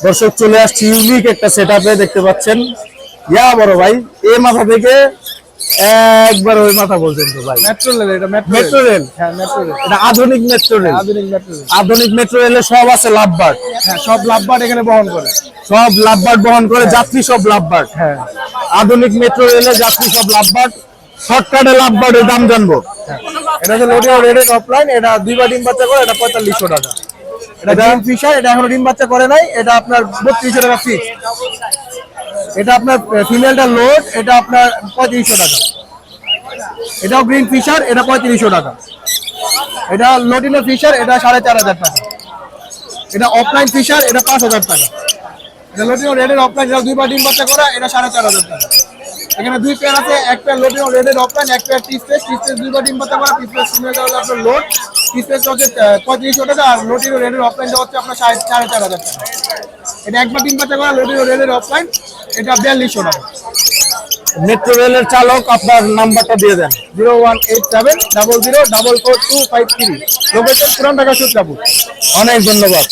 দর্শক চলে আসছি ইউনিক একটা সেটআপে, দেখতে পাচ্ছেন ইয়া বড় ভাই এই মাথা থেকে একবার ওই মাথা পর্যন্ত ভাই মেট্রো রেল, এটা মেট্রো রেল। হ্যাঁ মেট্রো রেল, এটা আধুনিক মেট্রো রেল। আধুনিক মেট্রো রেল। আধুনিক মেট্রো রেলে সব আছে লাভবার্ড। হ্যাঁ সব লাভবার্ড এখানে বহন করে। সব লাভবার্ড বহন করে, যাত্রী সব লাভবার্ড। হ্যাঁ আধুনিক মেট্রো রেলে যাত্রী সব লাভবার্ড। শর্টকাটে লাভবার্ডের দাম জানবো। এটা হচ্ছে লোডিও রেডেড অফলাইন, এটা দুইবার ডিম বাচ্চা করে, এটা 4500 টাকা। এটা গ্রিন ফিশার, এটা এখনো ডিম বাচ্চা করে নাই, এটা আপনার 3200 টাকা ফিক্স। এটা আপনার ফিমেলটা লোড, এটা আপনার 3500 টাকা। এটাও গ্রিন ফিশার, এটা 3500 টাকা। এটা লোডিনো ফিশার, এটা 4500 টাকা। এটা অফলাইন ফিশার, এটা 5000 টাকা। এটা লোডিনো রেডেড অফলাইন, এটা দুইবার ডিম বাচ্চা করা, এটা 4500 টাকা। এখানে দুই পেয়ার আছে, এক পেয়ার লোডিনো রেডেড অফলাইন, এক পেয়ার টিসপেস। টিসপেস দুইবার ডিম বাচ্চা করা, টিসপেস ফিমেলটা হলো আপনার লোড। টিসপেস হচ্ছে 3500 টাকা, আর লোডিনো রেডেড অফলাইনটা হচ্ছে আপনার 4500 টাকা। এটা একবার ডিম বাচ্চা করা লোডিনো রেডেড অফলাইন, এটা 4200 টাকা। মেট্রো রেলের চালক আপনার নাম্বারটা দিয়ে দেন। 0187 00 44253। লোকেশন পুরান ঢাকা সূত্রাপুর। অনেক ধন্যবাদ।